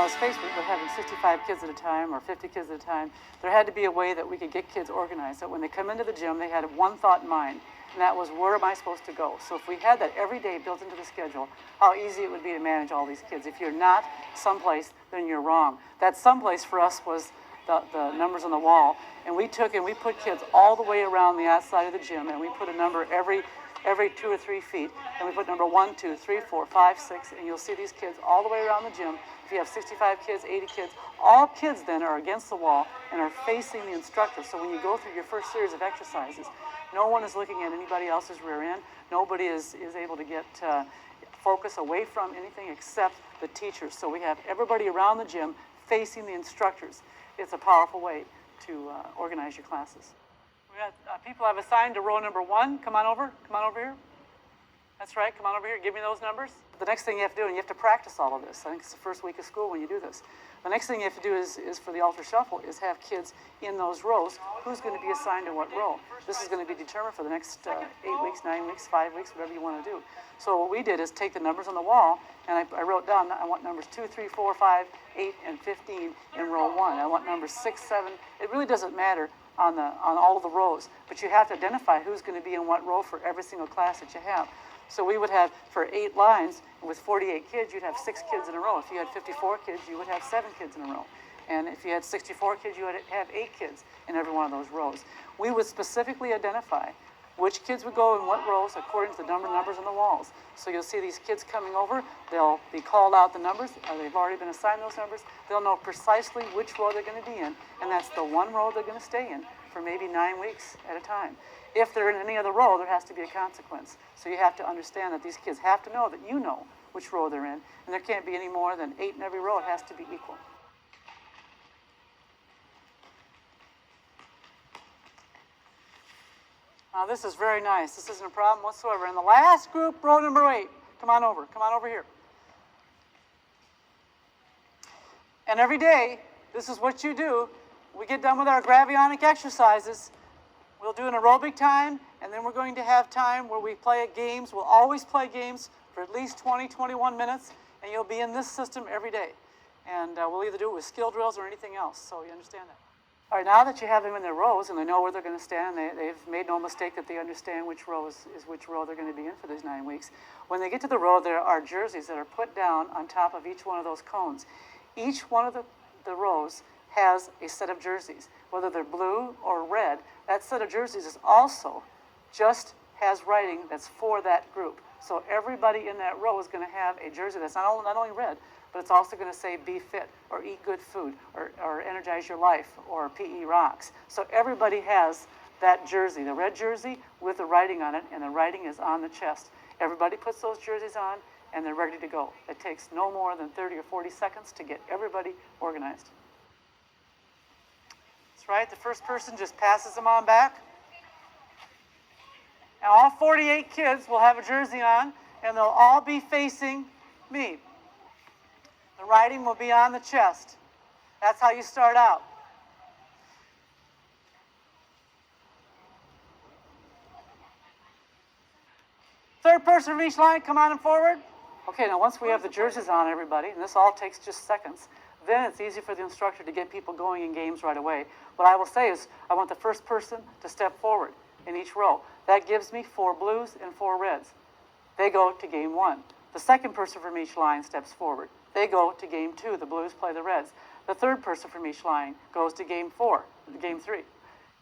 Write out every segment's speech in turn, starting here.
was faced with having 65 kids at a time or 50 kids at a time, there had to be a way that we could get kids organized, that when they come into the gym, they had one thought in mind, and that was, where am I supposed to go? So if we had that every day built into the schedule, how easy it would be to manage all these kids. If you're not someplace, then you're wrong. That someplace for us was the numbers on the wall, and we took and we put kids all the way around the outside of the gym, and we put a number every 2 or 3 feet, and we put number 1, 2, 3, 4, 5, 6, and you'll see these kids all the way around the gym. If you have 65 kids, 80 kids, all kids then are against the wall and are facing the instructor. So when you go through your first series of exercises, no one is looking at anybody else's rear end. Nobody is able to get focus away from anything except the teachers. So we have everybody around the gym facing the instructors. It's a powerful way to organize your classes. We got people I've assigned to row number 1. Come on over here. That's right, come on over here, give me those numbers. The next thing you have to do, and you have to practice all of this. I think it's the first week of school when you do this. The next thing you have to do is for the altar shuffle, is have kids in those rows. Who's going to be assigned to what row? This is going to be determined for the next 8 weeks, 9 weeks, 5 weeks, whatever you want to do. So what we did is take the numbers on the wall, and I wrote down, I want numbers 2, 3, 4, 5, 8, and 15 in row 1. I want numbers 6, 7. It really doesn't matter on all of the rows, but you have to identify who's going to be in what row for every single class that you have. So we would have, for 8 lines, with 48 kids, you'd have 6 kids in a row. If you had 54 kids, you would have 7 kids in a row. And if you had 64 kids, you would have 8 kids in every one of those rows. We would specifically identify which kids would go in what rows according to the numbers on the walls. So you'll see these kids coming over, they'll be called out the numbers, or they've already been assigned those numbers. They'll know precisely which row they're going to be in, and that's the one row they're going to stay in for maybe 9 weeks at a time. If they're in any other row, there has to be a consequence. So you have to understand that these kids have to know that you know which row they're in, and there can't be any more than 8 in every row. It has to be equal. Now this is very nice. This isn't a problem whatsoever. In the last group, row number 8, come on over here. And every day, this is what you do. We get done with our gravionic exercises. We'll do an aerobic time, and then we're going to have time where we play at games. We'll always play games for at least 20, 21 minutes, and you'll be in this system every day. And we'll either do it with skill drills or anything else, so you understand that. All right, now that you have them in their rows and they know where they're going to stand, they've made no mistake that they understand which row is which row they're going to be in for these 9 weeks. When they get to the row, there are jerseys that are put down on top of each one of those cones. Each one of the rows has a set of jerseys, whether they're blue or red. That set of jerseys is also just has writing that's for that group. So everybody in that row is going to have a jersey that's not only red, but it's also going to say be fit or eat good food or energize your life or PE rocks. So everybody has that jersey, the red jersey with the writing on it, and the writing is on the chest. Everybody puts those jerseys on and they're ready to go. It takes no more than 30 or 40 seconds to get everybody organized. That's right, the first person just passes them on back. And all 48 kids will have a jersey on, and they'll all be facing me. The writing will be on the chest. That's how you start out. Third person from each line, come on and forward. Okay, now once we have the jerseys on, everybody, and this all takes just seconds, then it's easy for the instructor to get people going in games right away. What I will say is, I want the first person to step forward in each row. That gives me 4 blues and 4 reds. They go to game 1. The second person from each line steps forward. They go to game 2. The blues play the reds. The third person from each line goes to game 4, game 3.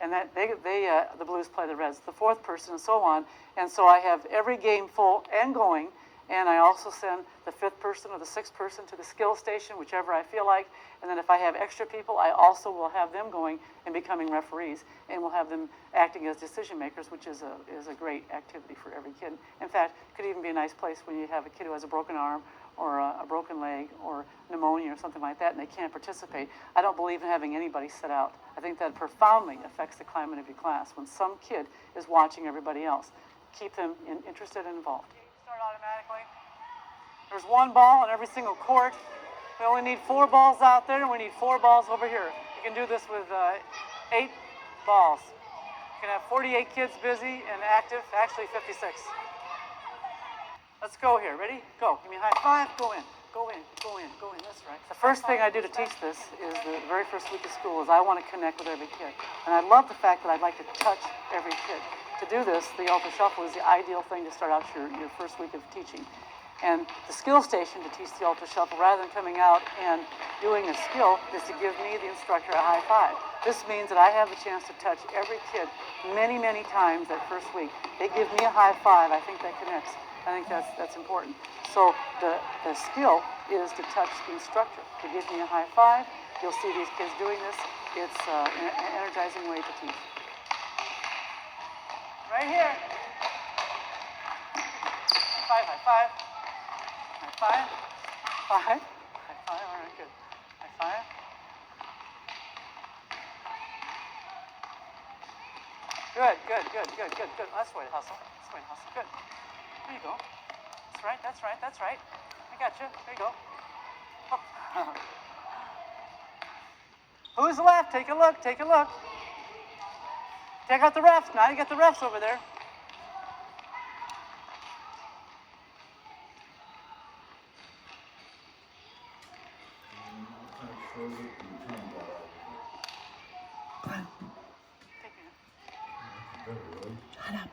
And that the blues play the reds. The fourth person, and so on. And so I have every game full and going. And I also send the 5th person or the 6th person to the skill station, whichever I feel like. And then if I have extra people, I also will have them going and becoming referees. And we'll have them acting as decision makers, which is a great activity for every kid. In fact, it could even be a nice place when you have a kid who has a broken arm or a broken leg or pneumonia or something like that, and they can't participate. I don't believe in having anybody sit out. I think that profoundly affects the climate of your class when some kid is watching everybody else. Keep them interested and involved. Start automatically. There's 1 ball on every single court. We only need 4 balls out there, and we need 4 balls over here. You can do this with 8 balls. You can have 48 kids busy and active, actually 56. Let's go here. Ready? Go. Give me a high five. Go in. Go in. That's right. The first thing I do to teach this is the very first week of school is I want to connect with every kid. And I love the fact that I'd like to touch every kid. To do this, the Ultra Shuffle is the ideal thing to start out your first week of teaching. And the skill station to teach the Ultra Shuffle, rather than coming out and doing a skill, is to give me, the instructor, a high five. This means that I have the chance to touch every kid many, many times that first week. They give me a high five. I think that connects. I think that's important. So the skill is to touch the instructor, to give me a high five. You'll see these kids doing this. It's an energizing way to teach. Right here. High five. High five. High five. All right, good. High five. Good. That's the way to hustle. Good. There you go. That's right. I got you. There you go. Oh. Who's left? Take a look. Take out the refs. Now you got the refs over there. Shut up.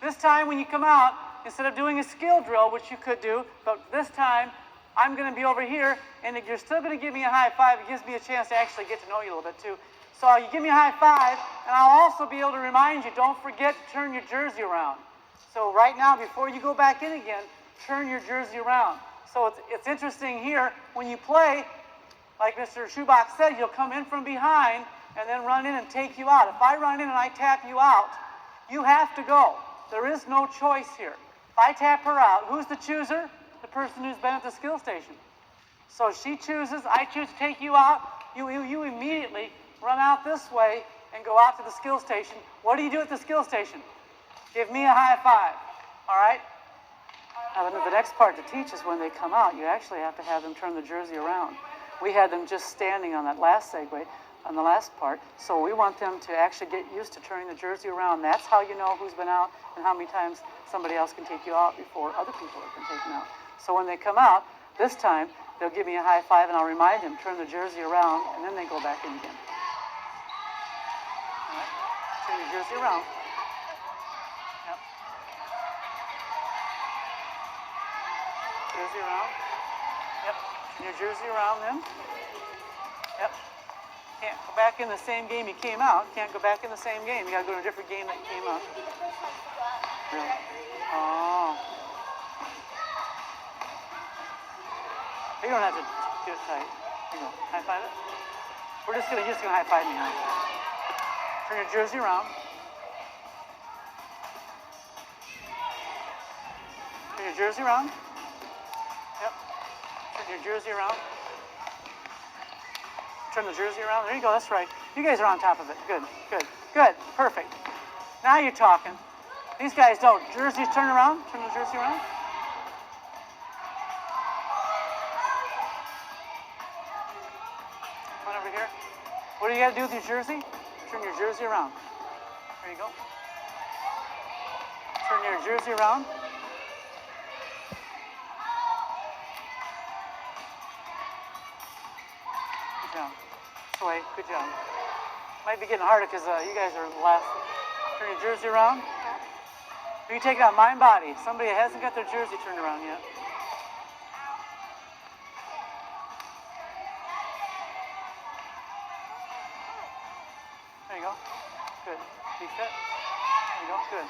This time when you come out, instead of doing a skill drill, which you could do, but this time I'm going to be over here, and if you're still going to give me a high five, it gives me a chance to actually get to know you a little bit too. So you give me a high five, and I'll also be able to remind you, don't forget to turn your jersey around. So right now, before you go back in again, turn your jersey around. So it's interesting here, when you play, like Mr. Schubach said, you'll come in from behind and then run in and take you out. If I run in and I tap you out, you have to go. There is no choice here. If I tap her out, who's the chooser? The person who's been at the skill station. So she chooses, I choose to take you out, you immediately run out this way and go out to the skill station. What do you do at the skill station? Give me a high five, all right? Now, the next part to teach is when they come out, you actually have to have them turn the jersey around. We had them just standing on that last segue, on the last part, so we want them to actually get used to turning the jersey around. That's how you know who's been out and how many times somebody else can take you out before other people have been taken out. So when they come out, this time, they'll give me a high five and I'll remind them, turn the jersey around, and then they go back in again. All right. Turn your jersey around. Yep. Jersey around. Yep. Turn your jersey around then. Yep. Can't go back in the same game you came out. Can't go back in the same game. You got to go to a different game that you came out. Really? Oh. You don't have to do it tight. Here you go. High five it. You're just gonna high five me now. Turn your jersey around. Turn your jersey around. Yep. Turn your jersey around. Turn the jersey around. There you go. That's right. You guys are on top of it. Good. Perfect. Now you're talking. These guys don't. Jerseys turn around. Turn the jersey around. Come on over here. What do you got to do with your jersey? Turn your jersey around. There you go. Turn your jersey around. Good job. This way. Good job. Might be getting harder because you guys are last. Turn your jersey around. Who you taking out? Mind, body. Somebody hasn't got their jersey turned around yet. There you go. Good. Be fit. There you go. Good.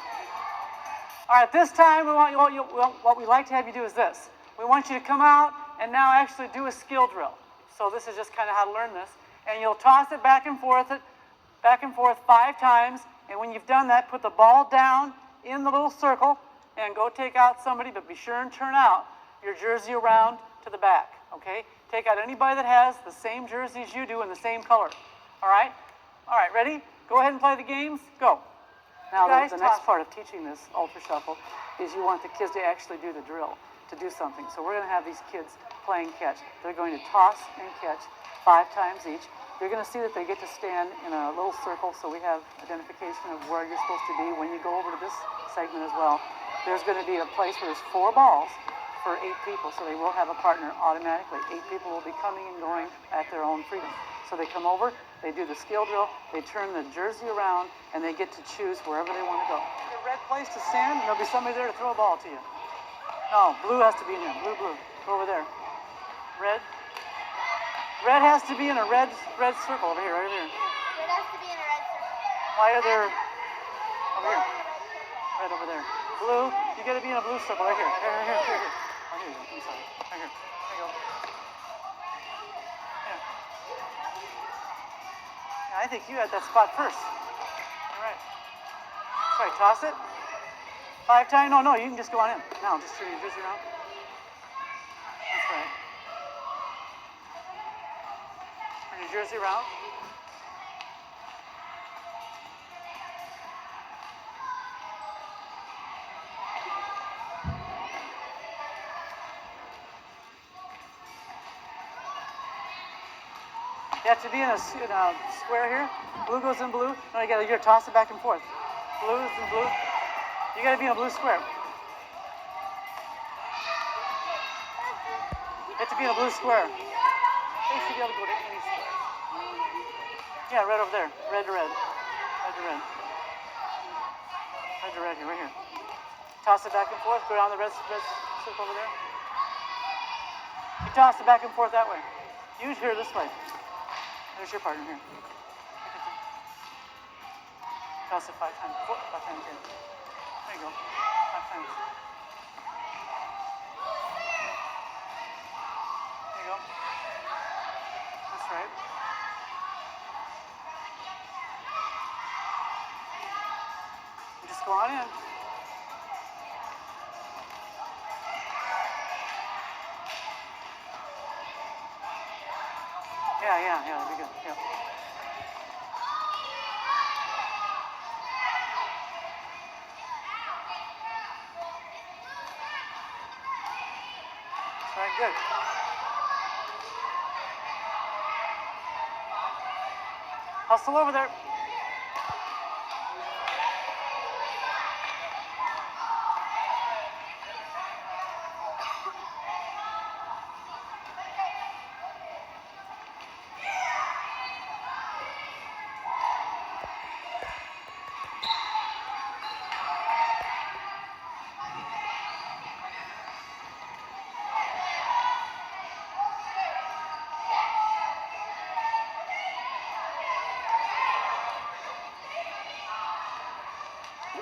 All right. This time, what we like to have you do is this. We want you to come out and now actually do a skill drill. So this is just kind of how to learn this. And you'll toss it back and forth 5 times. And when you've done that, put the ball down in the little circle and go take out somebody, but be sure and turn out your jersey around to the back, okay? Take out anybody that has the same jersey as you do in the same color, all right? All right, ready? Go ahead and play the games. Go. Now, the next part of teaching this Ultra Shuffle is you want the kids to actually do the drill, to do something. So we're going to have these kids playing catch. They're going to toss and catch 5 times each. You're going to see that they get to stand in a little circle, so we have identification of where you're supposed to be when you go over to this segment as well. there's going to be a place where there's 4 balls for 8 people, so they will have a partner automatically. 8 people will be coming and going at their own freedom. So they come over, they do the skill drill, they turn the jersey around, and they get to choose wherever they want to go. The red place to stand, and there'll be somebody there to throw a ball to you. No, blue has to be in here. Blue, blue. Go over there. Red. Red has to be in a red circle over here, right over here. Red has to be in a red circle. Why are there... Over here. Red over there. Blue, you gotta be in a blue circle right here. Here. Oh, here you go. I'm sorry. Right here. There you go. Yeah. Yeah, I think you had that spot first. All right. Sorry, toss it. 5 times? No, you can just go on in. Now, just turn your jersey around. That's right. Turn your jersey around. You have to be in a square here. Blue goes in blue. No, you gotta toss it back and forth. Blue is in blue. You gotta be in a blue square. You have to be in a blue square. You should be able to go to any square. Yeah, red over there. Red to red. Red to red. Red to red here, right here. Toss it back and forth. Go down the red circle over there. You toss it back and forth that way. Use here this way. There's your partner here. Toss it 5 times. 5 times here. There you go. 5 times. There you go. That's right. You just go on in. Yeah, that'd be good. Yeah. That's right, good. Hustle over there.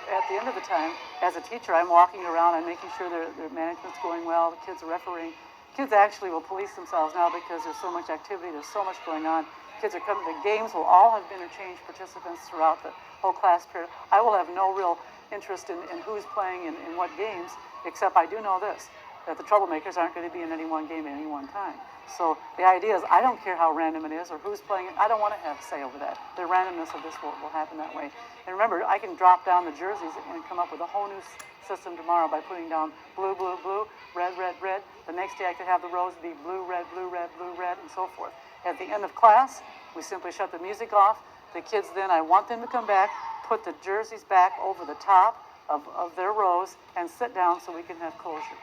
At the end of the time, as a teacher, I'm walking around, I'm making sure their management's going well, the kids are refereeing. Kids actually will police themselves now because there's so much activity, there's so much going on. Kids are coming, the games will all have interchanged participants throughout the whole class period. I will have no real interest in who's playing in what games, except I do know this, that the troublemakers aren't going to be in any one game at any one time. So the idea is I don't care how random it is or who's playing it. I don't want to have say over that. The randomness of this will happen that way. And remember, I can drop down the jerseys and come up with a whole new system tomorrow by putting down blue, blue, blue, red, red, red. The next day I could have the rows be blue, red, blue, red, blue, red, and so forth. At the end of class, we simply shut the music off. The kids then, I want them to come back, put the jerseys back over the top of their rows, and sit down so we can have closure.